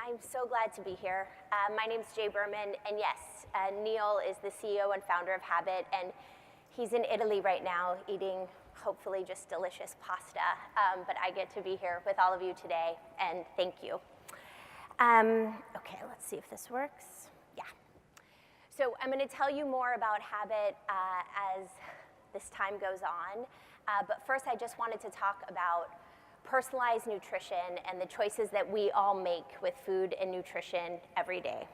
I'm so glad to be here. My name's Jae Berman, and yes, Neil is the CEO and founder of Habit, and he's in Italy right now eating hopefully just delicious pasta, but I get to be here with all of you today, and thank you. Okay, let's see if this works. Yeah. So I'm going to tell you more about Habit as this time goes on, but first I just wanted to talk about personalized nutrition and the choices that we all make with food and nutrition every day.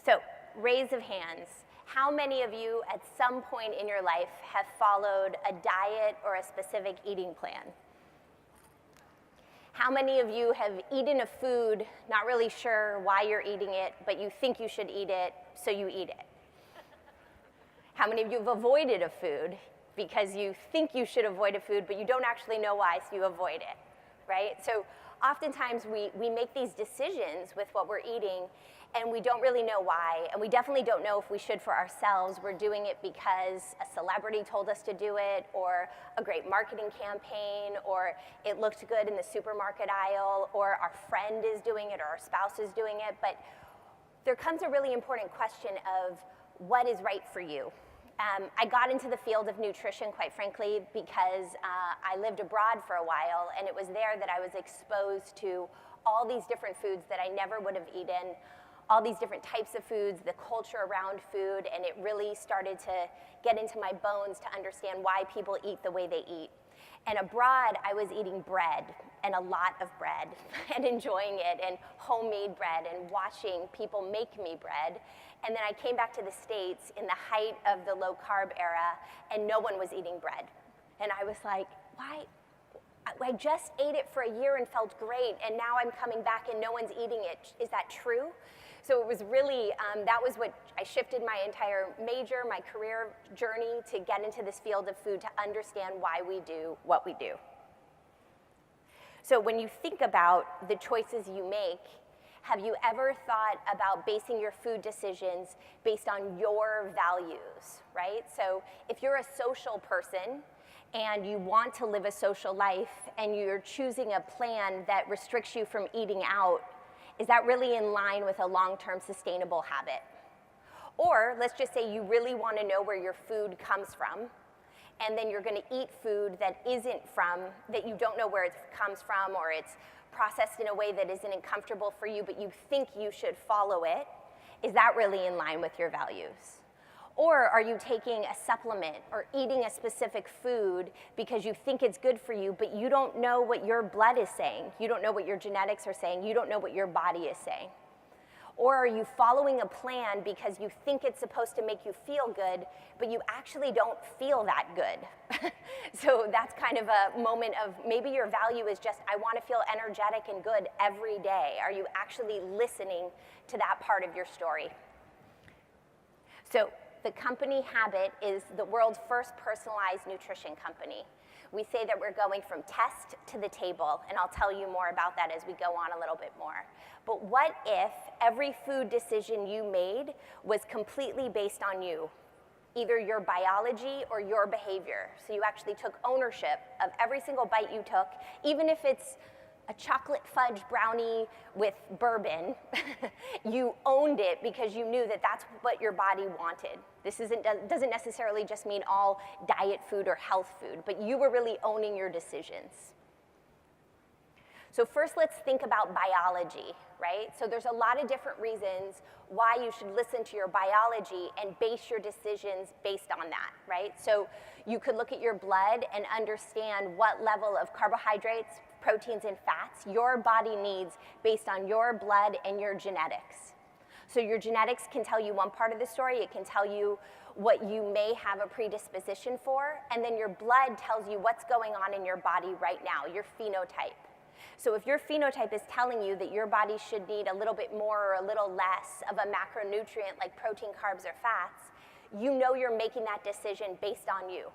So, raise of hands. How many of you at some point in your life have followed a diet or a specific eating plan? How many of you have eaten a food, not really sure why you're eating it, but you think you should eat it, so you eat it? How many of you have avoided a food because you think you should avoid a food, but you don't actually know why, so you avoid it? Right? So oftentimes we make these decisions with what we're eating and we don't really know why, and we definitely don't know if we should for ourselves. We're doing it because a celebrity told us to do it, or a great marketing campaign, or it looked good in the supermarket aisle, or our friend is doing it, or our spouse is doing it. But there comes a really important question of what is right for you. I got into the field of nutrition, quite frankly, because I lived abroad for a while, and it was there that I was exposed to all these different foods that I never would have eaten, all these different types of foods, the culture around food, and it really started to get into my bones to understand why people eat the way they eat. And abroad, I was eating bread, and a lot of bread, and enjoying it, and homemade bread, and watching people make me bread. And then I came back to the States in the height of the low-carb era, and no one was eating bread. And I was like, why? I just ate it for a year and felt great, and now I'm coming back and no one's eating it. Is that true? So it was really, that was what I shifted my entire major, my career journey to get into this field of food, to understand why we do what we do. So when you think about the choices you make, have you ever thought about basing your food decisions based on your values, right? So if you're a social person and you want to live a social life and you're choosing a plan that restricts you from eating out, is that really in line with a long-term sustainable habit? Or let's just say you really want to know where your food comes from, and then you're going to eat food that you don't know where it comes from, or it's processed in a way that isn't comfortable for you, but you think you should follow it. Is that really in line with your values? Or are you taking a supplement or eating a specific food because you think it's good for you, but you don't know what your blood is saying? You don't know what your genetics are saying. You don't know what your body is saying. Or are you following a plan because you think it's supposed to make you feel good, but you actually don't feel that good? So that's kind of a moment of maybe your value is just, I want to feel energetic and good every day. Are you actually listening to that part of your story? So the company Habit is the world's first personalized nutrition company. We say that we're going from test to the table, and I'll tell you more about that as we go on a little bit more. But what if every food decision you made was completely based on you, either your biology or your behavior? So you actually took ownership of every single bite you took, even if it's a chocolate fudge brownie with bourbon, you owned it because you knew that that's what your body wanted. This doesn't necessarily just mean all diet food or health food, but you were really owning your decisions. So first, let's think about biology, right? So there's a lot of different reasons why you should listen to your biology and base your decisions based on that, right? So you could look at your blood and understand what level of carbohydrates, proteins, and fats your body needs based on your blood and your genetics. So your genetics can tell you one part of the story. It can tell you what you may have a predisposition for, and then your blood tells you what's going on in your body right now, your phenotype. So if your phenotype is telling you that your body should need a little bit more or a little less of a macronutrient like protein, carbs, or fats, you know you're making that decision based on you.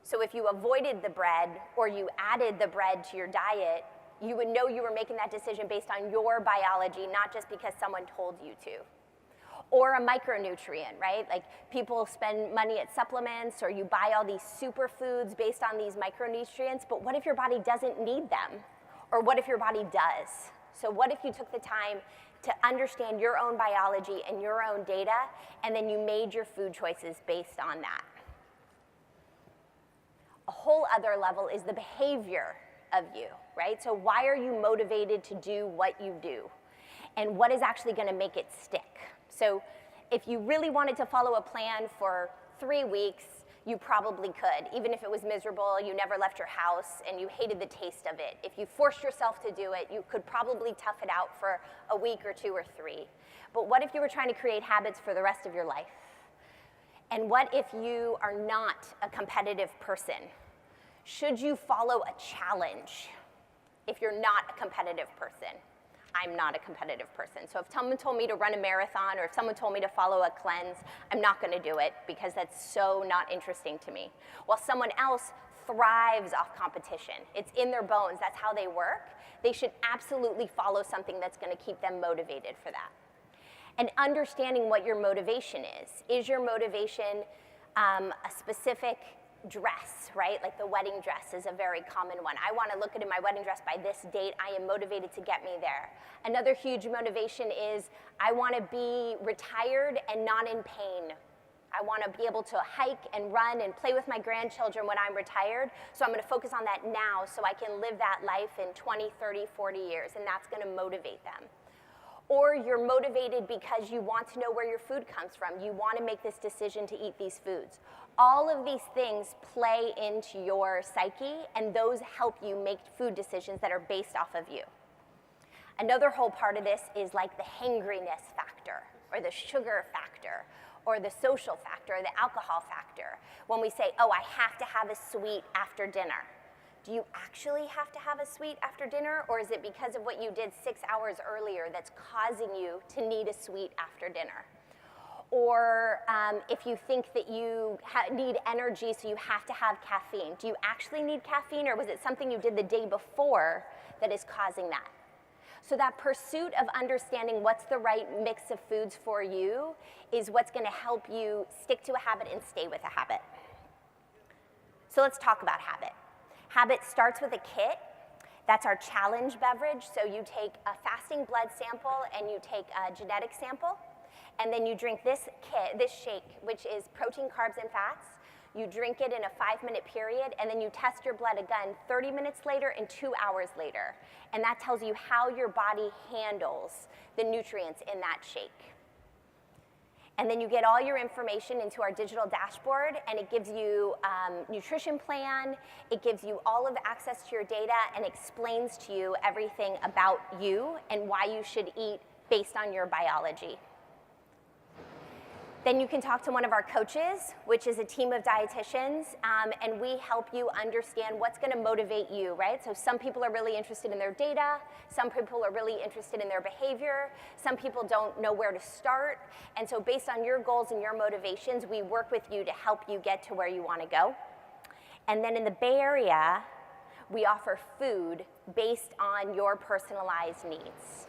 So if you avoided the bread or you added the bread to your diet, you would know you were making that decision based on your biology, not just because someone told you to. Or a micronutrient, right? Like people spend money at supplements, or you buy all these superfoods based on these micronutrients, but what if your body doesn't need them? Or what if your body does? So what if you took the time to understand your own biology and your own data, and then you made your food choices based on that. A whole other level is the behavior of you, right? So why are you motivated to do what you do? And what is actually gonna make it stick? So if you really wanted to follow a plan for 3 weeks, you probably could, even if it was miserable, you never left your house, and you hated the taste of it. If you forced yourself to do it, you could probably tough it out for a week or 2 or 3. But what if you were trying to create habits for the rest of your life? And what if you are not a competitive person? Should you follow a challenge if you're not a competitive person? I'm not a competitive person. So if someone told me to run a marathon or if someone told me to follow a cleanse, I'm not gonna do it because that's so not interesting to me. While someone else thrives off competition, it's in their bones, that's how they work, they should absolutely follow something that's gonna keep them motivated for that. And understanding what your motivation is. Is your motivation a specific dress, right? Like the wedding dress is a very common one. I want to look at my wedding dress by this date. I am motivated to get me there. Another huge motivation is I want to be retired and not in pain. I want to be able to hike and run and play with my grandchildren when I'm retired. So I'm going to focus on that now so I can live that life in 20, 30, 40 years, and that's going to motivate them. Or you're motivated because you want to know where your food comes from. You want to make this decision to eat these foods. All of these things play into your psyche, and those help you make food decisions that are based off of you. Another whole part of this is like the hangriness factor, or the sugar factor, or the social factor, or the alcohol factor. When we say, oh, I have to have a sweet after dinner. Do you actually have to have a sweet after dinner, or is it because of what you did 6 hours earlier that's causing you to need a sweet after dinner? Or if you think that you need energy, so you have to have caffeine. Do you actually need caffeine, or was it something you did the day before that is causing that? So that pursuit of understanding what's the right mix of foods for you is what's gonna help you stick to a habit and stay with a habit. So let's talk about habit. Habit starts with a kit. That's our challenge beverage. So you take a fasting blood sample and you take a genetic sample, and then you drink this shake, which is protein, carbs, and fats. You drink it in a 5-minute period, and then you test your blood again 30 minutes later and 2 hours later. And that tells you how your body handles the nutrients in that shake. And then you get all your information into our digital dashboard, and it gives you nutrition plan, it gives you all of the access to your data, and explains to you everything about you and why you should eat based on your biology. Then you can talk to one of our coaches, which is a team of dietitians, and we help you understand what's gonna motivate you, right? So some people are really interested in their data, some people are really interested in their behavior, some people don't know where to start, and so based on your goals and your motivations, we work with you to help you get to where you wanna go. And then in the Bay Area, we offer food based on your personalized needs.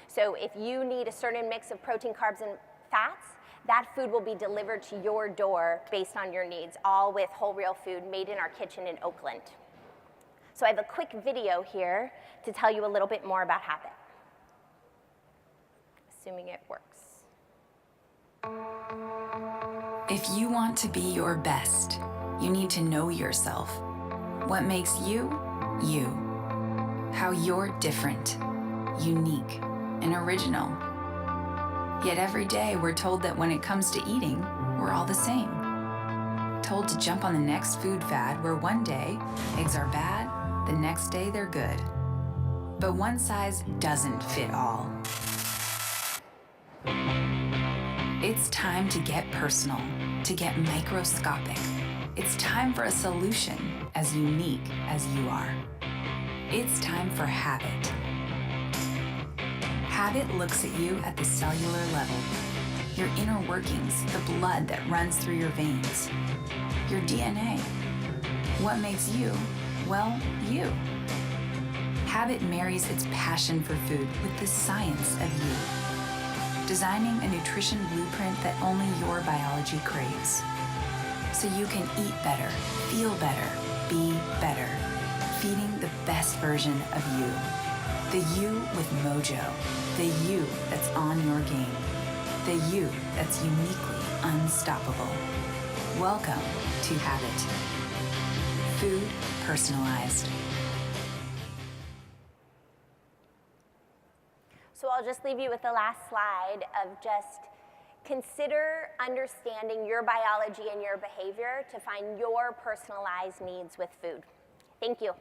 So if you need a certain mix of protein, carbs, and fats, that food will be delivered to your door based on your needs, all with whole real food made in our kitchen in Oakland. So I have a quick video here to tell you a little bit more about habit, assuming it works. If you want to be your best, you need to know yourself. What makes you, you. How you're different, unique, and original. Yet every day we're told that when it comes to eating, we're all the same. Told to jump on the next food fad where one day eggs are bad, the next day they're good. But one size doesn't fit all. It's time to get personal, to get microscopic. It's time for a solution as unique as you are. It's time for habit. Habit looks at you at the cellular level, your inner workings, the blood that runs through your veins, your DNA. What makes you, well, you. Habit marries its passion for food with the science of you, designing a nutrition blueprint that only your biology craves. So you can eat better, feel better, be better, feeding the best version of you. The you with mojo. The you that's on your game. The you that's uniquely unstoppable. Welcome to Habit. Food personalized. So I'll just leave you with the last slide of just consider understanding your biology and your behavior to find your personalized needs with food. Thank you.